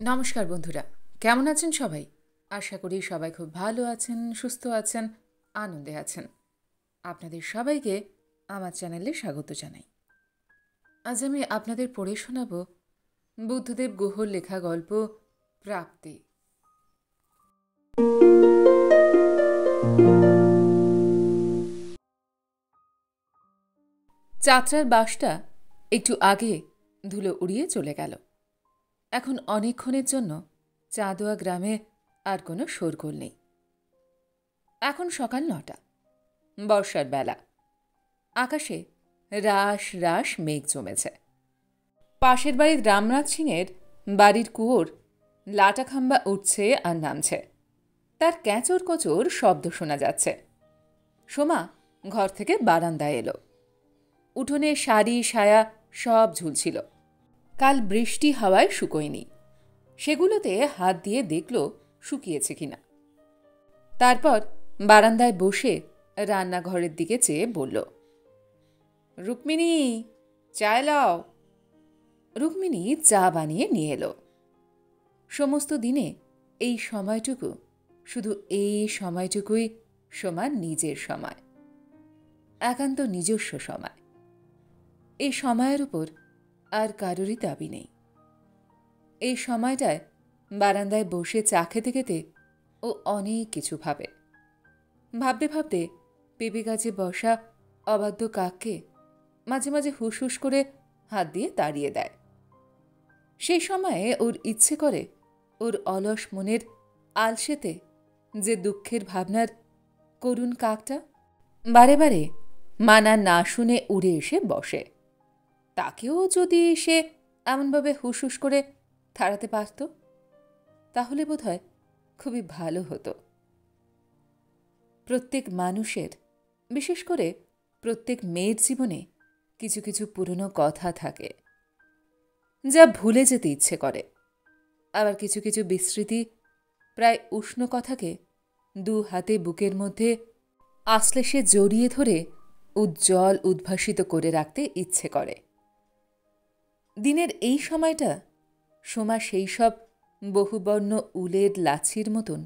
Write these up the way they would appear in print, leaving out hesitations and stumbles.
নমস্কার বন্ধুরা, কেমন আছেন সবাই? আশা করি সবাই খুব ভালো আছেন, সুস্থ আছেন, আনন্দে আছেন। আপনাদের সবাইকে আমার চ্যানেলে স্বাগত জানাই। আজ আমি আপনাদের পড়ে শোনাব বুদ্ধদেব গুহর লেখা গল্প প্রাপ্তি। যাত্রার বাসটা একটু আগে ধুলো উড়িয়ে চলে গেল। এখন অনেকক্ষণের জন্য চাঁদোয়া গ্রামে আর কোনো শোরগোল নেই। এখন সকাল ৯টা, বর্ষার বেলা। আকাশে রাশ রাশ মেঘ জমেছে। পাশের বাড়ির রামনাথ সিংয়ের বাড়ির কুয়োর লাটাখাম্বা উঠছে আর নামছে। তার ক্যাঁচর কোচর শব্দ শোনা যাচ্ছে। সোমা ঘর থেকে বারান্দায় এলো। উঠোনে শাড়ি সায়া সব ঝুলছিল। কাল বৃষ্টি হাওয়ায় শুকোয়নি। সেগুলোতে হাত দিয়ে দেখল শুকিয়েছে কিনা। তারপর বারান্দায় বসে রান্নাঘরের দিকে চেয়ে বলল, রুক্মিণী, চায় লাও। রুক্মিণী চা বানিয়ে নিয়ে এলো। সমস্ত দিনে এই সময়টুকু, শুধু এই সময়টুকুই সোমার নিজের সময়, একান্ত নিজস্ব সময়। এই সময়ের উপর আর কারোরই দাবি নেই। এই সময়টায় বারান্দায় বসে চা খেতে খেতে ও অনেক কিছু ভাবে। ভাবতে ভাবতে পেঁপে গাছে বসা অবাধ্য কাককে মাঝে মাঝে হুস হুস করে হাত দিয়ে তাড়িয়ে দেয়। সেই সময়ে ওর ইচ্ছে করে ওর অলস মনের আলসেতে যে দুঃখের ভাবনার করুণ কাকটা বারে বারে মানা না শুনে উড়ে এসে বসে, তাকেও যদি সে এমনভাবে হুস হুস করে থাড়াতে পারত, তাহলে বোধহয় খুবই ভালো হতো। প্রত্যেক মানুষের, বিশেষ করে প্রত্যেক মেয়ের জীবনে কিছু কিছু পুরনো কথা থাকে যা ভুলে যেতে ইচ্ছে করে। আবার কিছু কিছু বিস্মৃতি, প্রায় উষ্ণ কথাকে দু হাতে বুকের মধ্যে আশ্লেষে জড়িয়ে ধরে উজ্জ্বল উদ্ভাসিত করে রাখতে ইচ্ছে করে। দিনের এই সময়টা সোমা সেই সব বহুবর্ণ উলের লাছির মতন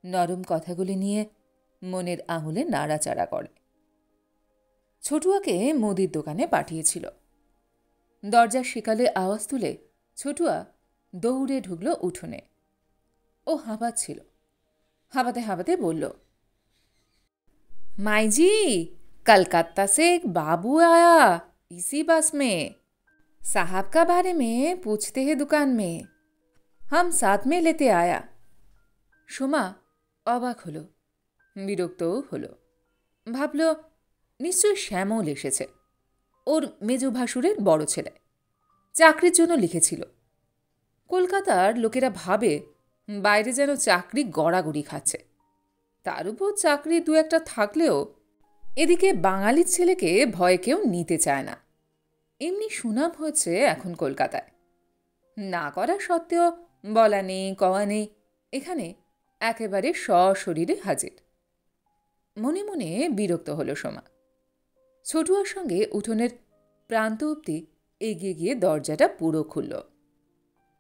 নরম কথাগুলি নিয়ে মনের আঙুলে নাড়াচাড়া করে। ছোটুয়াকে মুদির দোকানে পাঠিয়েছিল। দরজার শিকালে আওয়াজ তুলে ছোটুয়া দৌড়ে ঢুকল উঠোনে। ও হাঁপাচ্ছিল। হাঁপাতে হাঁপাতে বলল, माईजी, कलकत्ता से एक बाबू आया इसी बस में। साहब का बारे में पूछते हैं दुकान में, हम साथ में लेते आया। সোমা অবাক হলো, বিরক্তও হলো। ভাবল নিশ্চয় শ্যামল এসেছে, ওর মেজো ভাসুরের বড় ছেলে। চাকরির জন্য লিখেছিল। কলকাতার লোকেরা ভাবে বাইরে যেন চাকরি গড়াগড়ি খাচ্ছে। তার উপর চাকরি দু একটা থাকলেও এদিকে বাঙালির ছেলেকে ভয় কেউ নিতে চায় না। এমনি সুনাম হয়েছে এখন কলকাতায়। না করা সত্ত্বেও বলা নেই কওয়া নেই, এখানে একেবারে সশরীরে হাজির। মনে মনে বিরক্ত হল সোমা। ছোটুয়ার সঙ্গে উঠোনের প্রান্ত অবধি এগিয়ে গিয়ে দরজাটা পুরো খুলল।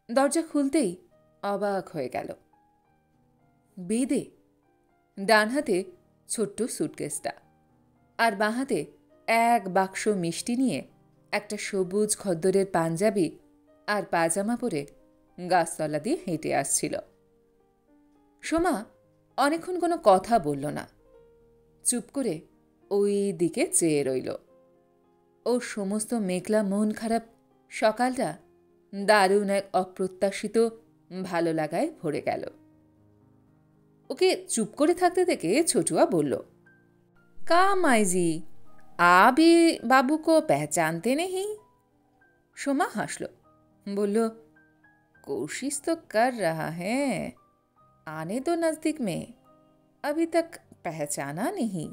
দরজা খুলতেই অবাক হয়ে গেল। বেদে ডান হাতে ছোট্ট সুটকেসটা, আর বাঁ হাতে এক বাক্স মিষ্টি নিয়ে একটা সবুজ খদ্দরের পাঞ্জাবি আর পাজামা পরে গাছতলা দিয়ে হেঁটে আসছিল। সোমা অনেকক্ষণ কোনো কথা বলল না, চুপ করে ওই দিকে চেয়ে রইল। ওর সমস্ত মেঘলা মন খারাপ সকালটা দারুণ এক অপ্রত্যাশিত ভালো লাগায় ভরে গেল। ওকে চুপ করে থাকতে দেখে ছোটুয়া বলল, का माईजी, आप भी बाबू को पहचानते नहीं? সোমা হাসল, বলল, कोशिश तो कर रहा है, आने दो नजदीक में, अभी तक पहचाना नहीं,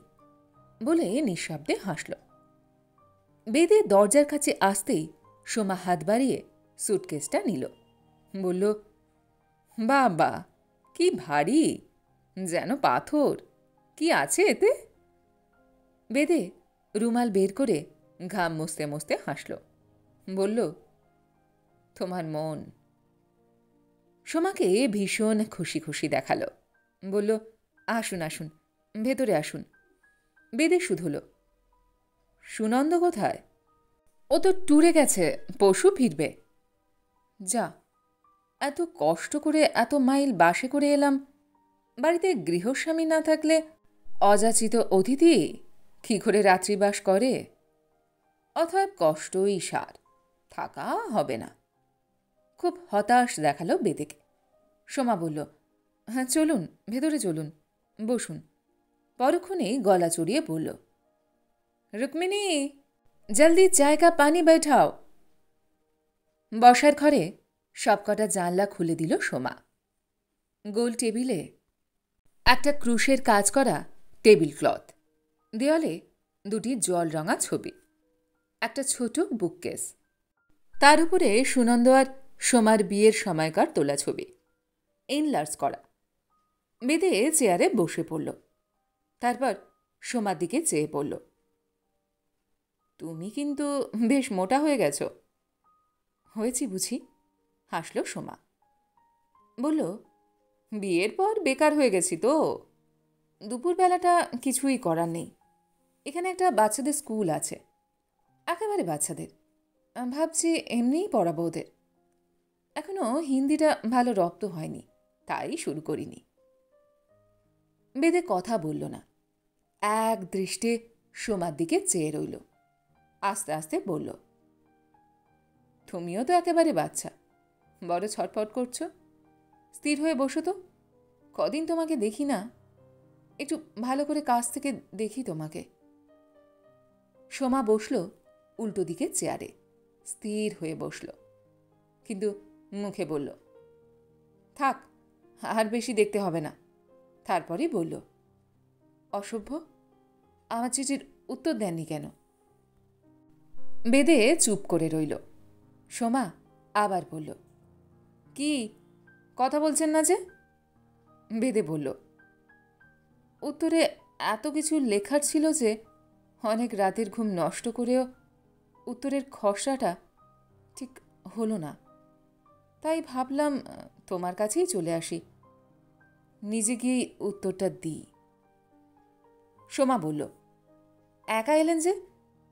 বলে নিঃশব্দে হাসল। বেদে দরজার কাছে আসতেই সোমা হাত বাড়িয়ে সুটকেসটা নিল। বলল, বাবা কি ভারী, যেন পাথর, কি আছে এতে? বেদে রুমাল বের করে ঘাম মুছতে মুছতে হাসল। বলল, তোমার মন। সোমাকে ভীষণ খুশি খুশি দেখালো। বলল, আসুন আসুন, ভেতরে আসুন। বেদে শুধল, সুনন্দ কোথায়? ও তো ট্যুরে গেছে, পরশু ফিরবে। যা, এত কষ্ট করে এত মাইল বাসে করে এলাম, বাড়িতে গৃহস্বামী না থাকলে অযাচিত অতিথি কী করে রাত্রিবাস করে? অতএব কষ্টই সার, থাকা হবে না। খুব হতাশ দেখালো বেদেকে। সোমা বলল, হ্যাঁ চলুন, ভেতরে চলুন, বসুন। পরক্ষণেই গলা চড়িয়ে বলল, রুক্মিণী, জলদি চায় কা পানি बैठाओ। বসার ঘরে সবকটা জানলা খুলে দিল সোমা। গোল টেবিলে একটা ক্রুশের কাজ করা টেবিল ক্লথ, দেওয়ালে দুটি জল রঙা ছবি, একটা ছোট বুককেস, তার উপরে সুনন্দ আর সোমার বিয়ের সময়কার তোলা ছবি, এনলার্জ করা। বেদে চেয়ারে বসে পড়ল। তারপর সোমার দিকে চেয়ে পড়ল। তুমি কিন্তু বেশ মোটা হয়ে গেছ। হয়েছি বুঝি, হাসল সোমা। বলল, বিয়ের পর বেকার হয়ে গেছি তো, দুপুরবেলাটা কিছুই করার নেই। এখানে একটা বাচ্চাদের স্কুল আছে, একেবারে বাচ্চাদের। ভাবছি এমনিই পড়াবো ওদের। এখনও হিন্দিটা ভালো রপ্ত হয়নি, তাই শুরু করিনি। বেদে কথা বলল না, এক দৃষ্টে সোমার দিকে চেয়ে রইল। আস্তে আস্তে বলল, তুমিও তো একেবারে বাচ্চা, বড় ছটফট করছো। স্থির হয়ে বসো তো, কদিন তোমাকে দেখি না, একটু ভালো করে কাছ থেকে দেখি তোমাকে। সোমা বসল উল্টো দিকে চেয়ারে, স্থির হয়ে বসল, কিন্তু মুখে বলল, থাক, আর বেশি দেখতে হবে না। তারপরেই বলল, অসভ্য, আমার চিঠির উত্তর দেননি কেন? বেদে চুপ করে রইল। সোমা আবার বলল, কি কথা বলছেন না যে? বেদে বলল, উত্তরে এত কিছু লেখার ছিল যে অনেক রাতের ঘুম নষ্ট করেও উত্তরের খসড়াটা ঠিক হলো না। তাই ভাবলাম তোমার কাছেই চলে আসি, নিজে গিয়েই উত্তরটা দিই। সোমা বলল, একা এলেন যে,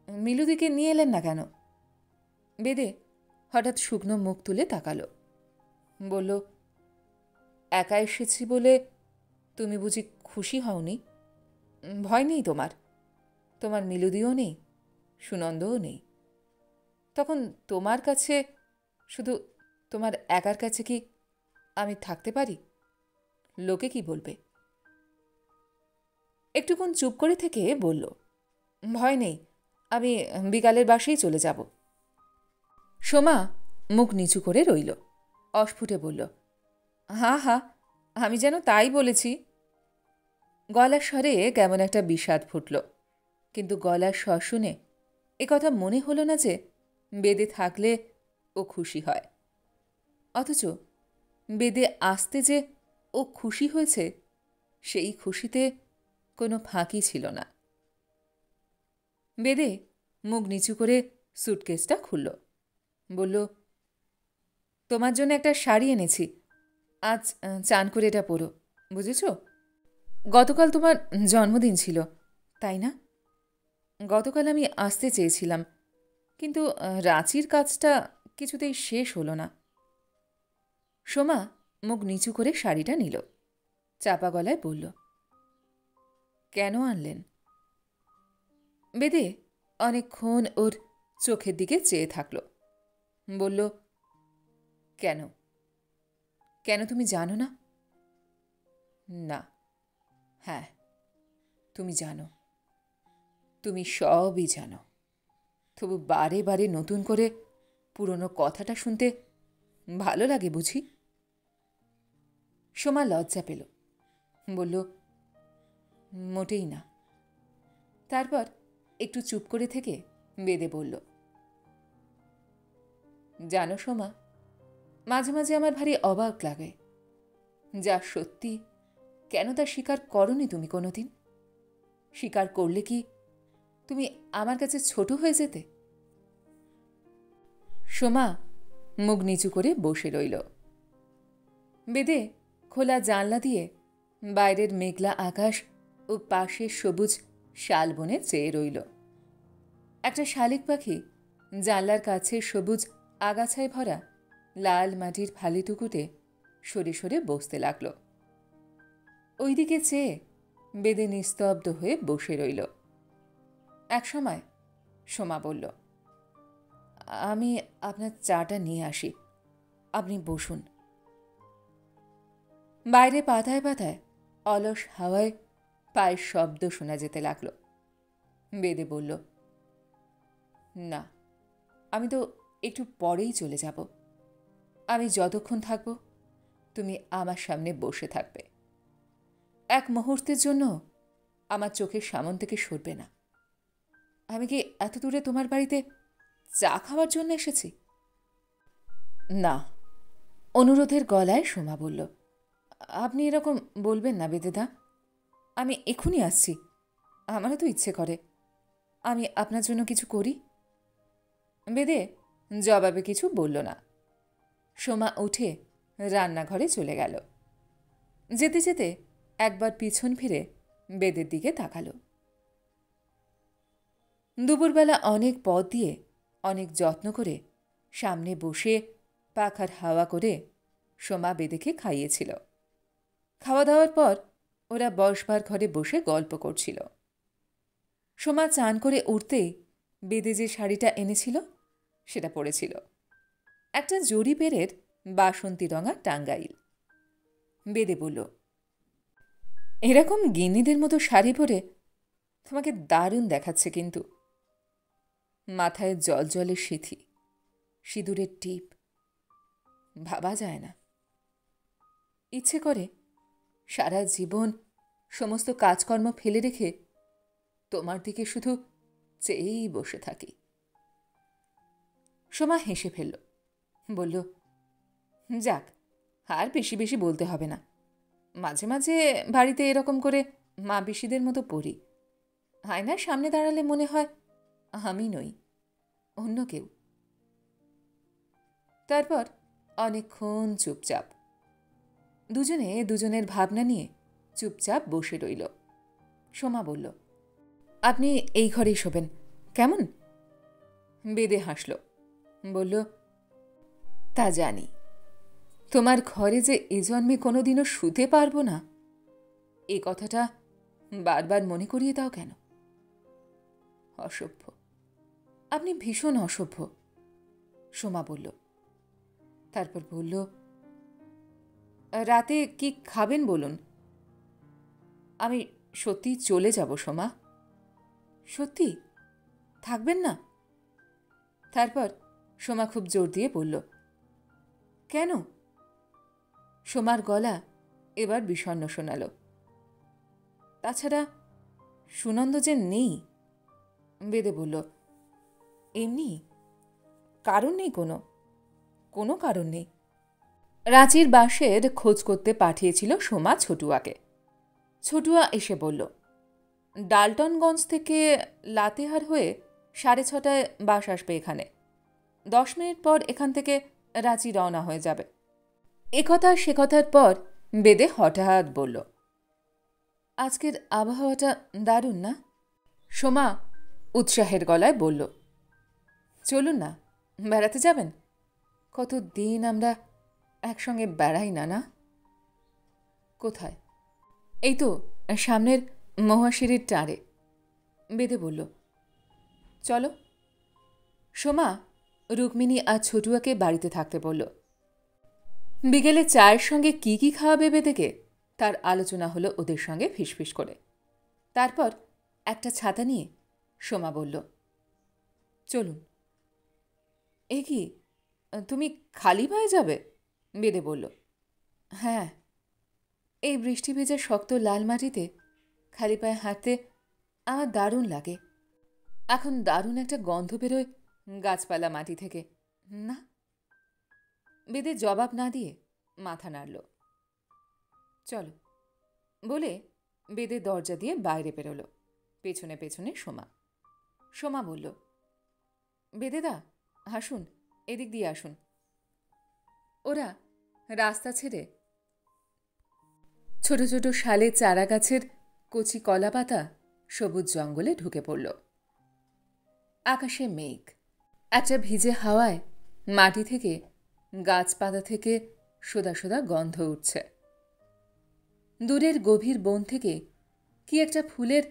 মিলুদিকে নিয়ে এলেন না কেন? বেদে হঠাৎ শুকনো মুখ তুলে তাকালো। বলল, একা এসেছি বলে তুমি বুঝি খুশি হওনি? ভয় নেই তোমার? তোমার মিলুদিও নেই, সুনন্দও নেই। তখন তোমার কাছে, শুধু তোমার একার কাছে কি আমি থাকতে পারি? লোকে কি বলবে? একটুক্ষণ চুপ করে থেকে বলল, ভয় নেই, আমি বিকালের বাসেই চলে যাব। সোমা মুখ নিচু করে রইল, অস্ফুটে বলল, হা হা, আমি যেন তাই বলেছি। গলার স্বরে কেমন একটা বিষাদ ফুটল, কিন্তু গলার স্বর শুনে একথা মনে হলো না যে বেদে থাকলে ও খুশি হয়। অথচ বেদে আসতে যে ও খুশি হয়েছে, সেই খুশিতে কোনো ফাঁকি ছিল না। বেদে মুখ নিচু করে সুটকেসটা খুলল। বলল, তোমার জন্য একটা শাড়ি এনেছি, আজ চান করে এটা পরো, বুঝেছ? গতকাল তোমার জন্মদিন ছিল, তাই না? গতকাল আমি আসতে চেয়েছিলাম, কিন্তু রাঁচির কাজটা কিছুতেই শেষ হলো না। সোমা মুখ নিচু করে শাড়িটা নিল, চাপা গলায় বলল, কেন আনলেন? বেদে অনেকক্ষণ ওর চোখের দিকে চেয়ে থাকল। বলল, কেন? কেন তুমি জানো না? না, হ্যাঁ, তুমি জানো, তুমি সবই জানো। তবু বারে বারে নতুন করে পুরনো কথাটা শুনতে ভালো লাগে বুঝি? সোমা লজ্জা পেল, বলল, মোটেই না। তারপর একটু চুপ করে থেকে বেদে বলল, জানো সোমা, মাঝে মাঝে আমার ভারী অবাক লাগে, যা সত্যি কেন তা স্বীকার করনি তুমি কোনোদিন? স্বীকার করলে কি তুমি আমার কাছে ছোট হয়ে যেতে? সোমা মুখ নিচু করে বসে রইল। বেদে খোলা জানলা দিয়ে বাইরের মেঘলা আকাশ ও পাশের সবুজ শালবনে চেয়ে রইল। একটা শালিক পাখি জানলার কাছে সবুজ আগাছায় ভরা লাল মাটির ফালিটুকুতে সরে সরে বসতে লাগল। ওইদিকে চেয়ে বেদে নিস্তব্ধ হয়ে বসে রইল। একসময় সোমা বলল, আমি আপনার চাটা নিয়ে আসি, আপনি বসুন। বাইরে পাতায় পাতায় অলস হাওয়ায় পায়ের শব্দ শোনা যেতে লাগল। বেদে বলল, না, আমি তো একটু পরেই চলে যাব। আমি যতক্ষণ থাকব তুমি আমার সামনে বসে থাকবে। এক মুহূর্তের জন্য আমার চোখের সামন থেকে সরবে না। আমি কি এত দূরে তোমার বাড়িতে চা খাওয়ার জন্য এসেছি? না, অনুরোধের গলায় সোমা বলল, আপনি এরকম বলবেন না বেদেদা। আমি এখনই আসছি, আমারও তো ইচ্ছে করে আমি আপনার জন্য কিছু করি। বেদে জবাবে কিছু বলল না। সোমা উঠে রান্নাঘরে চলে গেল। যেতে যেতে একবার পিছন ফিরে বেদের দিকে তাকালো। দুপুরবেলা অনেক পথ দিয়ে অনেক যত্ন করে সামনে বসে পাখার হাওয়া করে সোমা বেদেকে খাইয়েছিল। খাওয়া দাওয়ার পর ওরা বসবার ঘরে বসে গল্প করছিল। সোমা চান করে উঠতেই বেদে যে শাড়িটা এনেছিল সেটা পরেছিল, একটা জরি পেরের বাসন্তী রঙা টাঙ্গাইল। বেদে বলল, এরকম গিন্নিদের মতো শাড়ি পরে তোমাকে দারুণ দেখাচ্ছে কিন্তু। মাথায় জলজলে সিথি, সিঁদুরের টিপ, ভাবা যায় না। ইচ্ছে করে সারা জীবন সমস্ত কাজকর্ম ফেলে রেখে তোমার দিকে শুধু চেয়েই বসে থাকি। সোমা হেসে ফেলল, বলল, যাক, আর বেশি বেশি বলতে হবে না। মাঝে মাঝে বাড়িতে এরকম করে মা বেশিদের মতো পড়ি। আয়নার সামনে দাঁড়ালে মনে হয় আমি নই, অন্য কেউ। তারপর অনেকক্ষণ চুপচাপ দুজনে দুজনের ভাবনা নিয়ে চুপচাপ বসে রইল। সোমা বলল, আপনি এই ঘরেই শোবেন, কেমন? বেদে হাসল, বলল, তা জানি। তোমার ঘরে যে এ জন্মে কোনোদিনও শুতে পারবো না, এ কথাটা বারবার মনে করিয়ে দাও কেন? অসভ্য, আপনি ভীষণ অসভ্য, সোমা বলল। তারপর বলল, রাতে কি খাবেন বলুন? আমি সত্যি চলে যাব সোমা। সত্যি থাকবেন না? তারপর সোমা খুব জোর দিয়ে বলল, কেন? সোমার গলা এবার বিষণ্ণ শোনাল। তাছাড়া সুনন্দ যে নেই। বেদে বলল, এমনি কারণ নেই, কোনো কারণ নেই। রাঁচির বাসের খোঁজ করতে পাঠিয়েছিল সোমা ছটুয়াকে। ছটুয়া এসে বলল, ডালটনগঞ্জ থেকে লাতেহার হয়ে 6:30টায় বাস আসবে এখানে। 10 মিনিট পর এখান থেকে রাঁচি রওনা হয়ে যাবে। একথা সে কথার পর বেদে হঠাৎ বলল, আজকের আবহাওয়াটা দারুণ না? সোমা উৎসাহের গলায় বলল, চলুন না, বেড়াতে যাবেন? কতদিন আমরা একসঙ্গে বেড়াই না। না, কোথায়? এই তো সামনের মহাশিরির টাঁড়ে। বেদে বলল, চলো। সোমা রুক্মিণী আর ছটুয়াকে বাড়িতে থাকতে বলল। বিকেলে চায়ের সঙ্গে কি কি খাওয়াবে বেদেকে তার আলোচনা হলো ওদের সঙ্গে ফিসফিস করে। তারপর একটা ছাতা নিয়ে সোমা বলল, চলুন। এ কি, তুমি খালি পায়ে যাবে? বেদে বলল, হ্যাঁ, এই বৃষ্টি ভেজা শক্ত লাল মাটিতে খালি পায়ে হাঁটতে আমার দারুণ লাগে। এখন দারুণ একটা গন্ধ বেরোয় গাছপালা মাটি থেকে, না? বেদে জবাব না দিয়ে মাথা নাড়ল। চলো বলে বেদে দরজা দিয়ে বাইরে বেরোলো, পেছনে পেছনে সোমা। সোমা বলল, বেদেদা আসুন, এদিক দিয়ে আসুন। ওরা রাস্তা ছেড়ে ছোট ছোট শালের চারা গাছের কচি কলা পাতা সবুজ জঙ্গলে ঢুকে পড়ল। আকাশে মেঘ, একটা ভিজে হাওয়ায় মাটি থেকে, গাছপাতা থেকে সোদা সোদা গন্ধ উঠছে। দূরের গভীর বন থেকে কি একটা ফুলের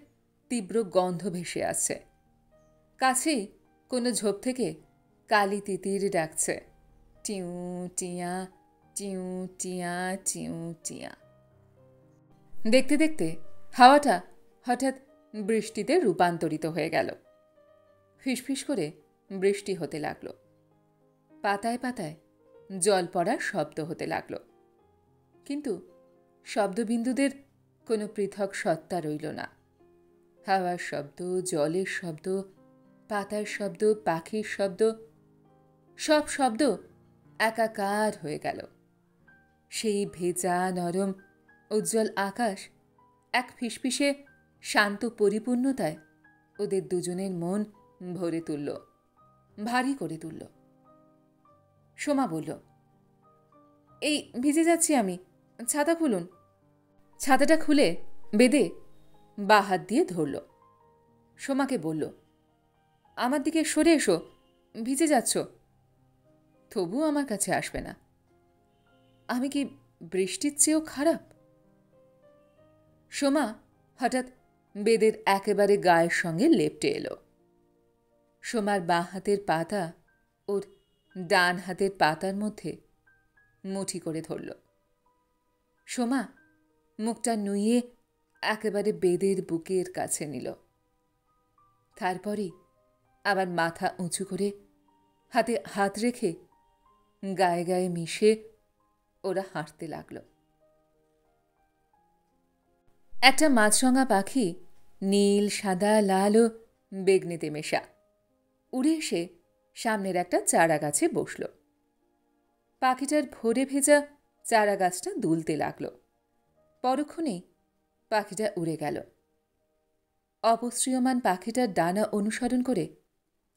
তীব্র গন্ধ ভেসে আসছে। কাছেই কোনো ঝোপ থেকে কালি তিতির ডাকছে, টিউ টিয়া টিউ টিয়া টিউ টিয়া। দেখতে দেখতে হাওয়াটা হঠাৎ বৃষ্টিতে রূপান্তরিত হয়ে গেল। ফিসফিস করে বৃষ্টি হতে লাগল। পাতায় পাতায় জল পড়ার শব্দ হতে লাগল। কিন্তু শব্দবিন্দুদের কোনো পৃথক সত্তা রইল না। হাওয়ার শব্দ, জলের শব্দ, পাতার শব্দ, পাখির শব্দ, সব শব্দ একাকার হয়ে গেল। সেই ভেজা নরম উজ্জ্বল আকাশ এক ফিসফিসে শান্ত পরিপূর্ণতায় ওদের দুজনের মন ভরে তুলল, ভারী করে তুলল। সোমা বলল, এই ভিজে যাচ্ছি আমি, ছাতা খুলুন। ছাতাটা খুলে বেদে বা হাত দিয়ে ধরল। সোমাকে বলল, আমার দিকে সরে এসো, ভিজে যাচ্ছ। তবু আমার কাছে আসবে না। আমি কি বৃষ্টির চেয়েও খারাপ? সোমা হঠাৎ বেদের একেবারে গায়ের সঙ্গে লেপ্টে এলো। সোমার বাঁ হাতের পাতা ওর ডান হাতের পাতার মধ্যে মুঠি করে ধরল। সোমা মুখটা নুইয়ে একেবারে বেদের বুকের কাছে নিল। তারপরই আবার মাথা উঁচু করে হাতে হাত রেখে গায়ে গায়ে মিশে ওরা হাঁটতে লাগল। একটা মাছরাঙা পাখি নীল, সাদা, লাল ও বেগনেতে মেশা উড়ে এসে সামনের একটা চারা গাছে বসল। পাখিটার ভরে ভেজা চারা গাছটা দুলতে লাগল। পরক্ষণেই পাখিটা উড়ে গেল। অপসৃয়মান পাখিটার ডানা অনুসরণ করে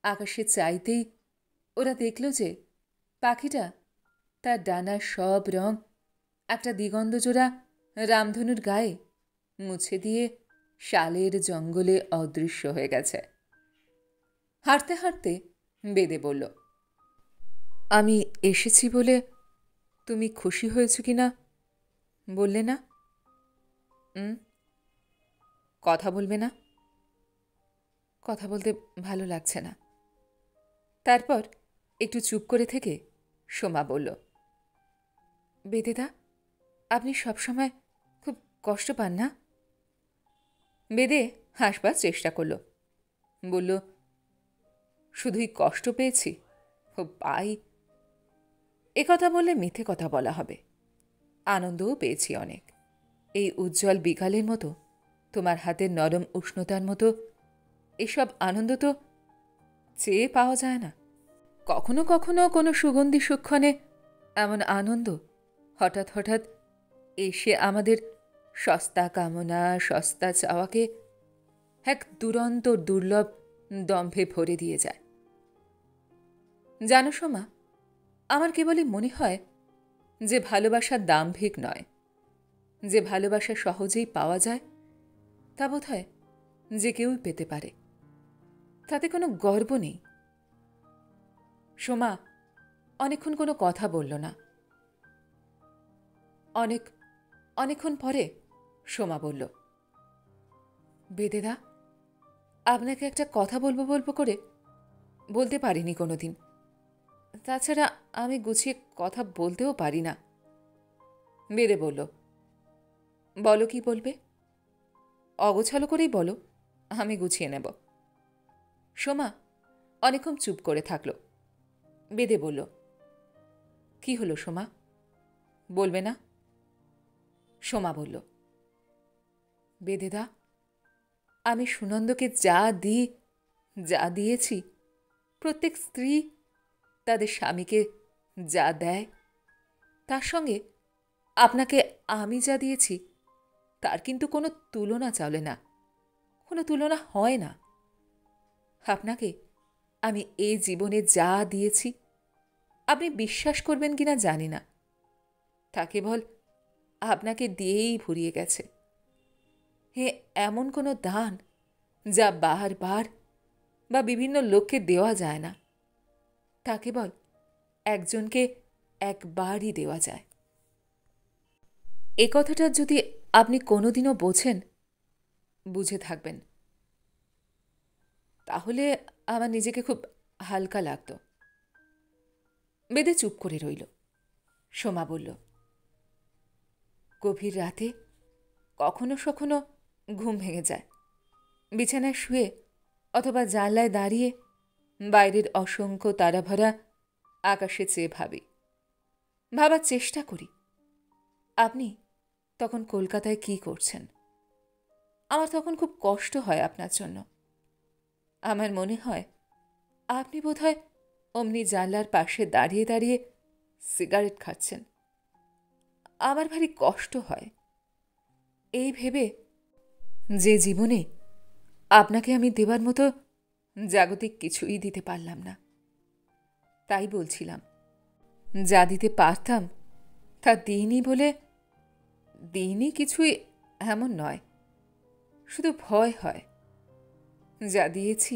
আকাশে চাইতেই ওরা দেখল যে পাখিটা তার ডানার সব রং একটা দিগন্তজোড়া রামধনুর গায়ে মুছে দিয়ে শালের জঙ্গলে অদৃশ্য হয়ে গেছে। হাঁটতে হাঁটতে বেদে বলল, আমি এসেছি বলে তুমি খুশি হয়েছ কি না বললে না? কথা বলবে না? কথা বলতে ভালো লাগছে না। তারপর একটু চুপ করে থেকে সোমা বলল, বেদেদা, আপনি সবসময় খুব কষ্ট পান না? বেদে হাসবার চেষ্টা করল। বলল, শুধুই কষ্ট পেয়েছি? ও পাই। কথা বললে মিথ্যে কথা বলা হবে। আনন্দও পেয়েছি অনেক। এই উজ্জ্বল বিকালের মতো, তোমার হাতের নরম উষ্ণতার মতো এসব আনন্দ তো চেয়ে পাওয়া যায় না। কখনো কখনো কোনো সুগন্ধি সুক্ষণে এমন আনন্দ হঠাৎ হঠাৎ এসে আমাদের সস্তা কামনা, সস্তা চাওয়াকে এক দুরন্ত দুর্লভ দম্ভে ভরে দিয়ে যায়। জানো সোমা, আমার কেবলই মনে হয় যে ভালোবাসা দাম্ভিক নয়, যে ভালোবাসা সহজেই পাওয়া যায় তা বোধ হয় যে কেউই পেতে পারে। তাতে কোনো গর্ব নেই। সোমা অনেকক্ষণ কোনো কথা বলল না। অনেকক্ষণ পরে সোমা বলল, বেদেদা, আপনাকে একটা কথা বলবো বলবো করে বলতে পারিনি কোনোদিন। তাছাড়া আমি গুছিয়ে কথা বলতেও পারি না। বেদে বলল, বলো কি বলবে? অগোছালো করেই বলো, আমি গুছিয়ে নেব। সোমা অনেকক্ষণ চুপ করে থাকল। বেদে বলল, কি হলো সোমা, বলবে না? সোমা বলল, বেদেদা, আমি সুনন্দকে যা দিয়েছি, প্রত্যেক স্ত্রী তাদের স্বামীকে যা দেয়, তার সঙ্গে আপনাকে আমি যা দিয়েছি তার কিন্তু কোনো তুলনা চলে না, কোনো তুলনা হয় না। আপনাকে আমি এই জীবনে যা দিয়েছি, আপনি বিশ্বাস করবেন কিনা জানি না, তা কেবল আপনাকে দিয়েই ফুরিয়ে গেছে। হে এমন কোনো দান যা বারবার বা বিভিন্ন লোককে দেওয়া যায় না, তা কেবল একজনকে একবারই দেওয়া যায়। এ কথাটা যদি আপনি কোনোদিনও বোঝেন, বুঝে থাকবেন, তাহলে আমার নিজেকে খুব হালকা লাগত। বেদে চুপ করে রইল। সোমা বলল, গভীর রাতে কখনো সখনো ঘুম ভেঙে যায়। বিছানায় শুয়ে অথবা জানলায় দাঁড়িয়ে বাইরের অসংখ্য তারাভরা আকাশে চেয়ে ভাবি, ভাবার চেষ্টা করি আপনি তখন কলকাতায় কি করছেন। আমার তখন খুব কষ্ট হয় আপনার জন্য। আমার মনে হয় আপনি বোধহয় অমনি জানলার পাশে দাঁড়িয়ে দাঁড়িয়ে সিগারেট খাচ্ছেন। আমার ভারী কষ্ট হয় এই ভেবে যে জীবনে আপনাকে আমি দেবার মতো জাগতিক কিছুই দিতে পারলাম না। তাই বলছিলাম, যা দিতে পারতাম তা দিইনি বলে দিইনি কিছুই এমন নয়, শুধু ভয় হয় যা দিয়েছি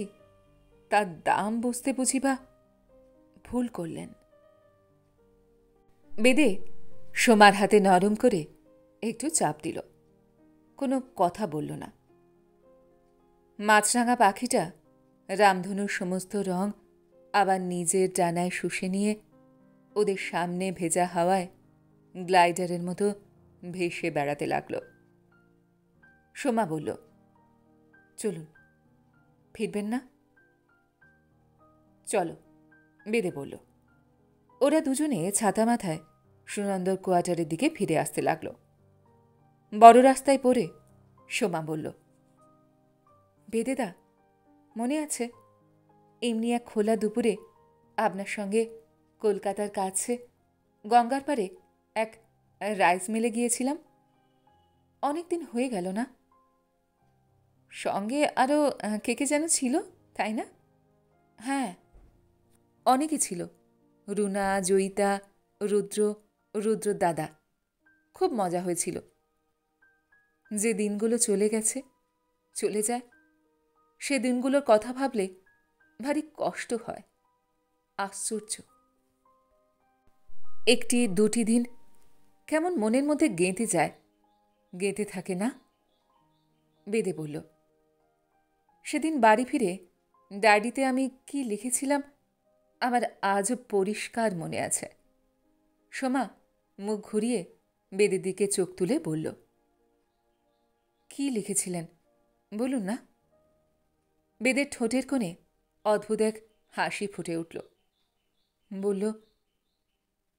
তার দাম বুঝতে বুঝি বা ভুল করলেন। বেদে সোমার হাতে নরম করে একটু চাপ দিল, কোনো কথা বলল না। মাছরাঙা পাখিটা রামধনুর সমস্ত রং আবার নিজের ডানায় শুষে নিয়ে ওদের সামনে ভেজা হাওয়ায় গ্লাইডারের মতো ভেসে বেড়াতে লাগল। সোমা বলল, চলুন, ফিরবেন না? চলো, বেদে বলল। ওরা দুজনে ছাতা মাথায় সুনন্দর কোয়ার্টারের দিকে ফিরে আসতে লাগল। বড় রাস্তায় পড়ে সোমা বলল, বেদেদা, মনে আছে এমনি এক খোলা দুপুরে আপনার সঙ্গে কলকাতার কাছে গঙ্গার পাড়ে এক রাইস মিলে গিয়েছিলাম? অনেক দিন হয়ে গেল না? সঙ্গে আরও কে কে যেন ছিল, তাই না? হ্যাঁ, অনেকে ছিল। রুনা, জয়িতা, রুদ্র দাদা। খুব মজা হয়েছিল। যে দিনগুলো চলে গেছে, চলে যায়, সে দিনগুলোর কথা ভাবলে ভারী কষ্ট হয়। আশ্চর্য, একটি দুটি দিন কেমন মনের মধ্যে গেঁথে যায়, গেঁথে থাকে না? বেদে বলল, সেদিন বাড়ি ফিরে ডায়েরিতে আমি কি লিখেছিলাম আমার আজও পরিষ্কার মনে আছে। সোমা মুখ ঘুরিয়ে বেদের দিকে চোখ তুলে বলল, কি লিখেছিলেন বলুন না? বেদের ঠোঁটের কোণে অদ্ভুত এক হাসি ফুটে উঠল। বলল,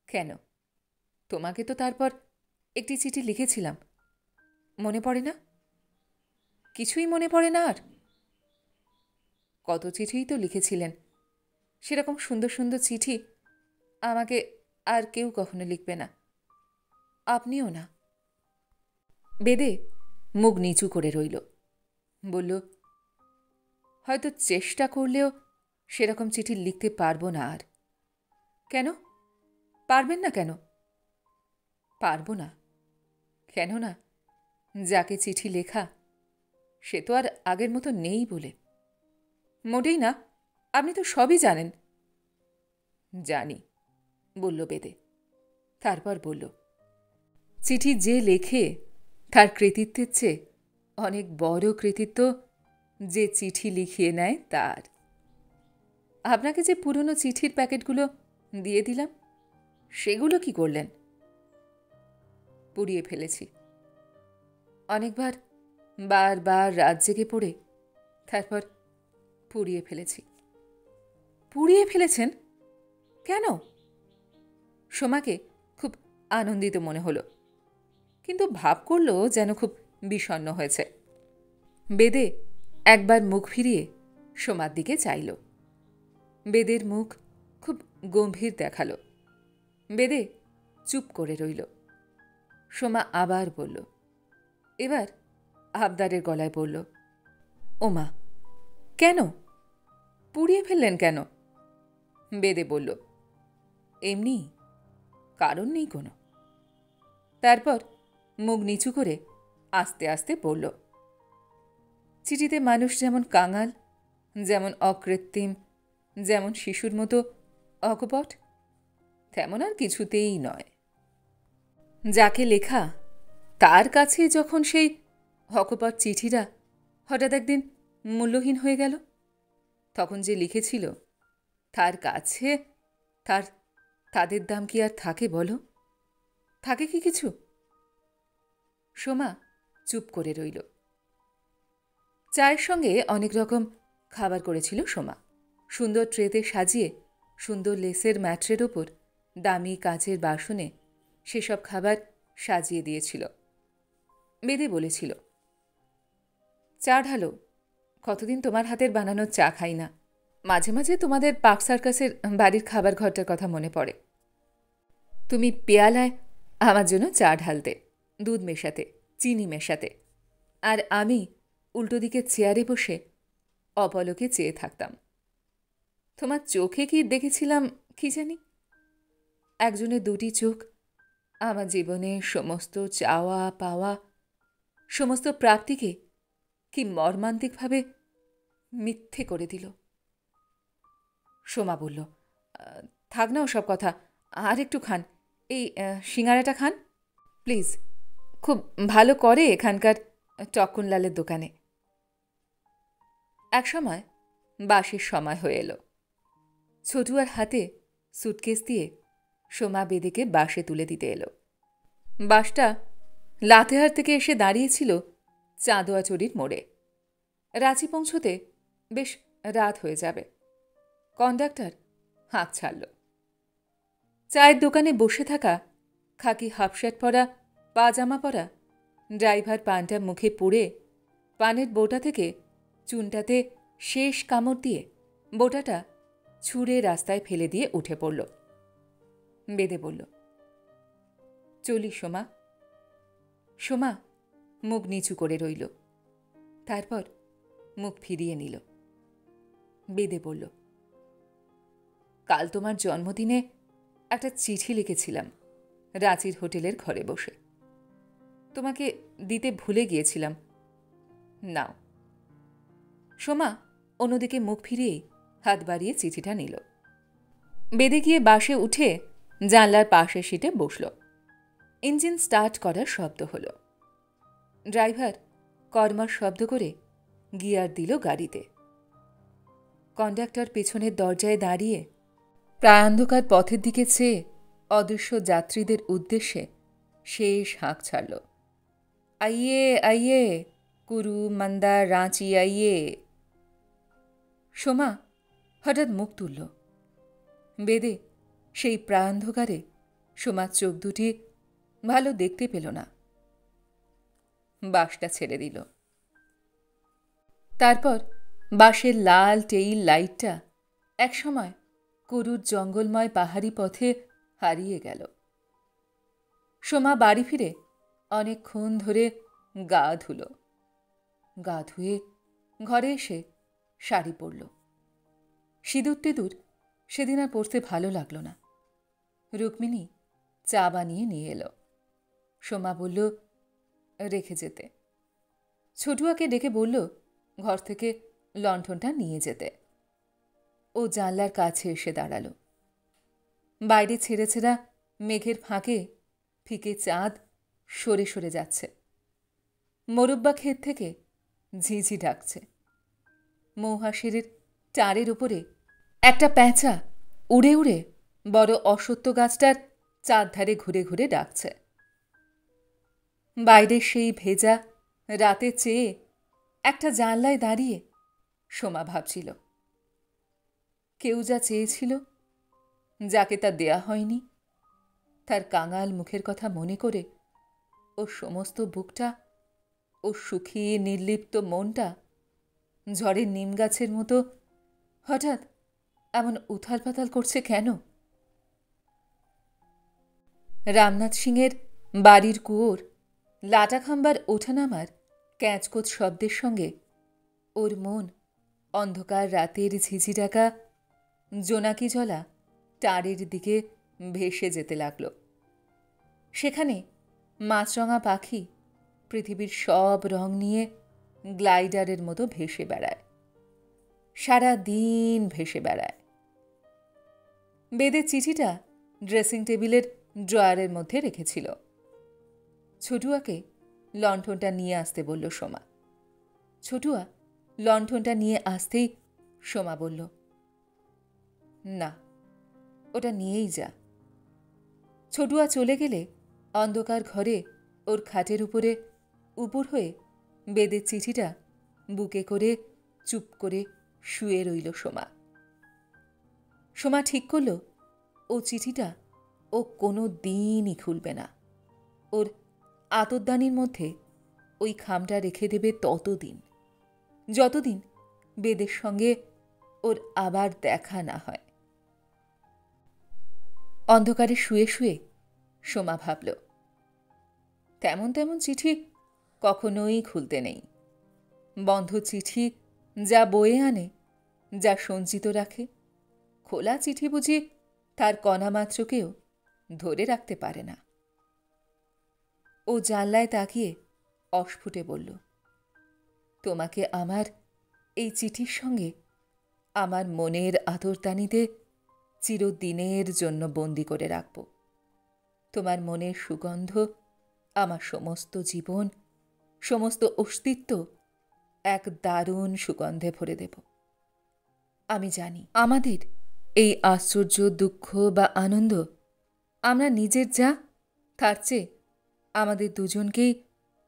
কেন, তোমাকে তো তারপর একটি চিঠি লিখেছিলাম, মনে পড়ে না? কিছুই মনে পড়ে না আর? কত চিঠিই তো লিখেছিলেন। সেরকম সুন্দর সুন্দর চিঠি আমাকে আর কেউ কখনো লিখবে না, আপনিও না। বেদে মুখ নিচু করে রইল। বলল, হয়তো চেষ্টা করলেও সেরকম চিঠি লিখতে পারবো না আর। কেন পারবেন না? কেন পারবো না? কেন না, যাকে চিঠি লেখা সে তো আর আগের মতো নেই বলে। মোটেই না, আপনি তো সবই জানেন। জানি, বলল বেদে। তারপর বলল, চিঠি যে লেখে তার কৃতিত্বের চেয়ে অনেক বড় কৃতিত্ব যে চিঠি লিখিয়ে নেয় তার। আপনাকে যে পুরনো চিঠির প্যাকেটগুলো দিয়ে দিলাম, সেগুলো কি করলেন? পুড়িয়ে ফেলেছি। অনেকবার বারবার রাত জেগে পড়ে তারপর পুড়িয়ে ফেলেছি। পুড়িয়ে ফেলেছেন? কেন? সোমাকে খুব আনন্দিত মনে হলো, কিন্তু ভাব করল যেন খুব বিষণ্ণ হয়েছে। বেদে একবার মুখ ফিরিয়ে সোমার দিকে চাইল। বেদের মুখ খুব গম্ভীর দেখালো। বেদে চুপ করে রইল। সোমা আবার বলল, এবার আবদারের গলায় বলল, ওমা, কেন পুড়িয়ে ফেললেন কেন? বেদে বলল, এমনি, কারণ নেই কোনো। তারপর মুখ নিচু করে আস্তে আস্তে পড়ল। চিঠিতে মানুষ যেমন কাঙাল, যেমন অকৃত্রিম, যেমন শিশুর মতো অকপট, তেমন আর কিছুতেই নয়। যাকে লেখা তার কাছে যখন সেই অকপট চিঠিটা হঠাৎ একদিন মূল্যহীন হয়ে গেল, তখন যে লিখেছিল তার কাছে তাদের দাম কি আর থাকে বলো? থাকে কি কিছু? সোমা চুপ করে রইল। চায়ের সঙ্গে অনেক রকম খাবার করেছিল সোমা। সুন্দর ট্রেতে সাজিয়ে সুন্দর লেসের ম্যাট্রের ওপর দামি কাচের বাসনে সেসব খাবার সাজিয়ে দিয়েছিল। বেদে বলেছিল, চা ঢালো, কতদিন তোমার হাতের বানানো চা খাই না। মাঝে মাঝে তোমাদের পার্ক সার্কাসের বাড়ির খাবার ঘরটার কথা মনে পড়ে। তুমি পেয়ালায় আমার জন্য চা ঢালতে, দুধ মেশাতে, চিনি মেশাতে, আর আমি উল্টো দিকে চেয়ারে বসে অপলকে চেয়ে থাকতাম। তোমার চোখে কি দেখেছিলাম কি জানি? একজনের দুটি চোখ আমার জীবনে সমস্ত চাওয়া পাওয়া, সমস্ত প্রাপ্তিকে কি মর্মান্তিকভাবে মিথ্যে করে দিল। সোমা বলল, থাক না ওসব কথা, আর একটু খান, এই সিঙাড়াটা খান প্লিজ, খুব ভালো করে এখানকার টক্কনলালের দোকানে। এক সময় বাসের সময় হয়ে এলো। ছোটুয়ার হাতে সুটকেস দিয়ে সোমা বেদেকে বাসে তুলে দিতে এলো। বাসটা লাতেহার থেকে এসে দাঁড়িয়েছিল চাঁদোয়াচড়ির মোড়ে। রাঁচি পৌঁছতে বেশ রাত হয়ে যাবে। কন্ডাক্টর হাঁক ছাড়ল। চায়ের দোকানে বসে থাকা খাকি হাফশার্ট পরা, পাজামা পরা ড্রাইভার পানটা মুখে পুড়ে পানের বোটা থেকে চুনটাতে শেষ কামড় দিয়ে বোটাটা ছুঁড়ে রাস্তায় ফেলে দিয়ে উঠে পড়ল। বেদে বলল, চলি সোমা। সোমা মুখ নিচু করে রইল, তারপর মুখ ফিরিয়ে নিল। বেদে বলল, কাল তোমার জন্মদিনে একটা চিঠি লিখেছিলাম রাঁচির হোটেলের ঘরে বসে। তোমাকে দিতে ভুলে গিয়েছিলাম, নাও। সোমা অন্যদিকে মুখ ফিরিয়ে হাত বাড়িয়ে চিঠিটা নিল। বেদে গিয়ে বাসে উঠে জানলার পাশের সিটে বসল। ইঞ্জিন স্টার্ট করার শব্দ হলো। ড্রাইভার কর্মর শব্দ করে গিয়ার দিল গাড়িতে। কন্ডাক্টর পেছনের দরজায় দাঁড়িয়ে প্রায়ান্ধকার পথের দিকে চেয়ে অদৃশ্য যাত্রীদের উদ্দেশ্যে শেষ হাঁক ছাড়ল, আইয়ে আইয়ে কুরু মন্দা রাঁচি আইয়ে। সোমা হঠাৎ মুখ তুলল। বেদে সেই প্রায়ান্ধকারে সোমার চোখ দুটি ভালো দেখতে পেল না। বাসটা ছেড়ে দিল। তারপর বাসের লাল টেইল লাইটটা একসময় কুরুর জঙ্গলময় পাহাড়ি পথে হারিয়ে গেল। সোমা বাড়ি ফিরে অনেকক্ষণ ধরে গা ধুল। গা ধুয়ে ঘরে এসে শাড়ি পরল। সিঁদুর টিঁদুর সেদিন আর পরতে ভালো লাগল না। রুক্মিণী চা বানিয়ে নিয়ে এলো। সোমা বলল, রেখে যেতে। ছোটুয়াকে ডেকে বলল ঘর থেকে লণ্ঠনটা নিয়ে যেতে। ও জানলার কাছে এসে দাঁড়াল। বাইরে ছেড়ে ছেঁড়া মেঘের ফাঁকে ফিকে চাঁদ সরে সরে যাচ্ছে। মোরব্বা ক্ষেত থেকে ঝিঝি ডাকছে। মৌহাসিরের টারের উপরে একটা প্যাঁচা উড়ে উড়ে বড় অশ্বত্থ গাছটার চারধারে ঘুরে ঘুরে ডাকছে। বাইরের সেই ভেজা রাতে চেয়ে একটা জানলায় দাঁড়িয়ে সোমা ভাবছিল, কেউ যা চেয়েছিল, যাকে তা দেয়া হয়নি, তার কাঙাল মুখের কথা মনে করে ওর সমস্ত বুকটা, ওর শুকিয়ে নির্লিপ্ত মনটা ঝড়ের নিম গাছের মতো হঠাৎ এমন উথাল পাতাল করছে কেন? রামনাথ সিংয়ের বাড়ির কুয়োর লাটা খাম্বার ওঠানামার ক্যাঁচকোচ শব্দের সঙ্গে ওর মন অন্ধকার রাতের ঝিঝি ডাকা জোনাকি জলা টাড়ের দিকে ভেসে যেতে লাগল। সেখানে মাছরাঙা পাখি পৃথিবীর সব রং নিয়ে গ্লাইডারের মতো ভেসে বেড়ায়, সারা দিন ভেসে বেড়ায়। বেদের চিঠিটা ড্রেসিং টেবিলের ড্রয়ারের মধ্যে রেখেছিল। ছোটুয়াকে লণ্ঠনটা নিয়ে আসতে বলল সোমা। ছোটুয়া লণ্ঠনটা নিয়ে আসতেই সোমা বলল, না, ওটা নিয়েই যা। ছোটুয়া চলে গেলে অন্ধকার ঘরে ওর খাটের উপরে উপর হয়ে বেদের চিঠিটা বুকে করে চুপ করে শুয়ে রইল সোমা। সোমা ঠিক করল ও চিঠিটা ও কোনো দিনই খুলবে না। ওর আতরদানির মধ্যে ওই খামটা রেখে দেবে ততদিন, যতদিন বেদের সঙ্গে ওর আবার দেখা না হয়। অন্ধকারে শুয়ে শুয়ে সোমা ভাবল, তেমন তেমন চিঠি কখনোই খুলতে নেই। বন্ধ চিঠি যা বয়ে আনে, যা সঞ্চিত রাখে, খোলা চিঠি বুঝি তার কণামাত্রকেও ধরে রাখতে পারে না। ও জানলায় তাকিয়ে অস্ফুটে বলল, তোমাকে আমার এই চিঠির সঙ্গে আমার মনের আতরদানিতে চিরদিনের জন্য বন্দি করে রাখব। তোমার মনের সুগন্ধ আমার সমস্ত জীবন, সমস্ত অস্তিত্ব এক দারুণ সুগন্ধে ভরে দেব। আমি জানি আমাদের এই আশ্চর্য দুঃখ বা আনন্দ আমরা নিজের যা, তার চেয়ে আমাদের দুজনকেই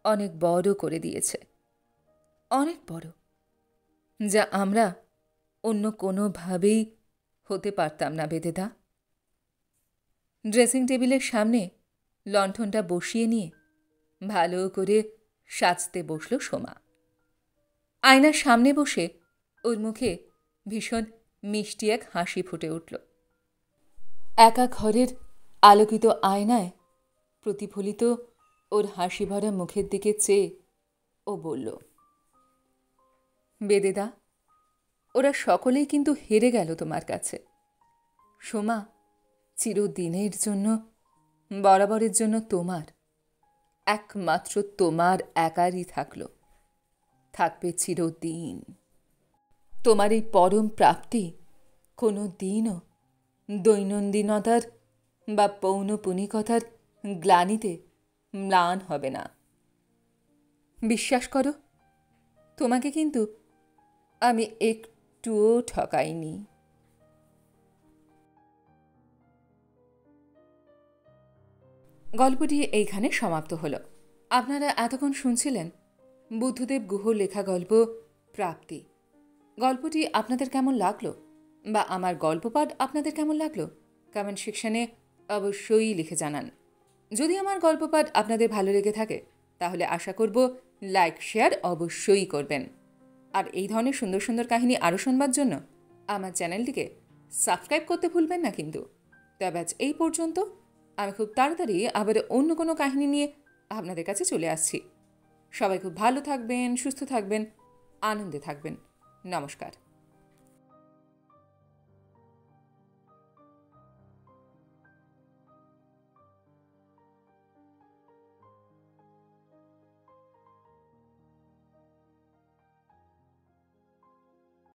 অনেক বড় করে দিয়েছে, অনেক বড়, যা আমরা অন্য কোনোভাবেই হতে পারতাম না বেদেদা। ড্রেসিং টেবিলের সামনে লণ্ঠনটা বসিয়ে নিয়ে ভালো করে সাজতে বসল সোমা। আয়নার সামনে বসে ওর মুখে ভীষণ মিষ্টি এক হাসি ফুটে উঠল। একা ঘরের আলোকিত আয়নায় প্রতিফলিত ওর হাসি ভরা মুখের দিকে চেয়ে ও বলল, বেদেদা, ওরা সকলেই কিন্তু হেরে গেল তোমার কাছে। সোমা চিরদিনের জন্য, বরাবরের জন্য তোমার, একমাত্র তোমার একারই থাকবে চিরদিন। তোমার এই পরম প্রাপ্তি কোনো দিনও দৈনন্দিনতার বা পৌনপুনিকতার গ্লানিতে ম্লান হবে না। বিশ্বাস করো, তোমাকে কিন্তু আমি একটুও ঠকাইনি। গল্পটি এইখানে সমাপ্ত হল। আপনারা এতক্ষণ শুনছিলেন বুদ্ধদেব গুহর লেখা গল্প প্রাপ্তি। গল্পটি আপনাদের কেমন লাগলো বা আমার গল্পপাঠ আপনাদের কেমন লাগলো কমেন্ট সেকশনে অবশ্যই লিখে জানান। যদি আমার গল্পপাঠ আপনাদের ভালো লেগে থাকে তাহলে আশা করব লাইক শেয়ার অবশ্যই করবেন। আর এই ধরনের সুন্দর সুন্দর কাহিনী আরও শুনবার জন্য আমার চ্যানেলটিকে সাবস্ক্রাইব করতে ভুলবেন না কিন্তু। তবে আজ এই পর্যন্ত। আমি খুব তাড়াতাড়ি আবার অন্য কোনো কাহিনী নিয়ে আপনাদের কাছে চলে আসছি। সবাই খুব ভালো থাকবেন, সুস্থ থাকবেন, আনন্দে থাকবেন। নমস্কার।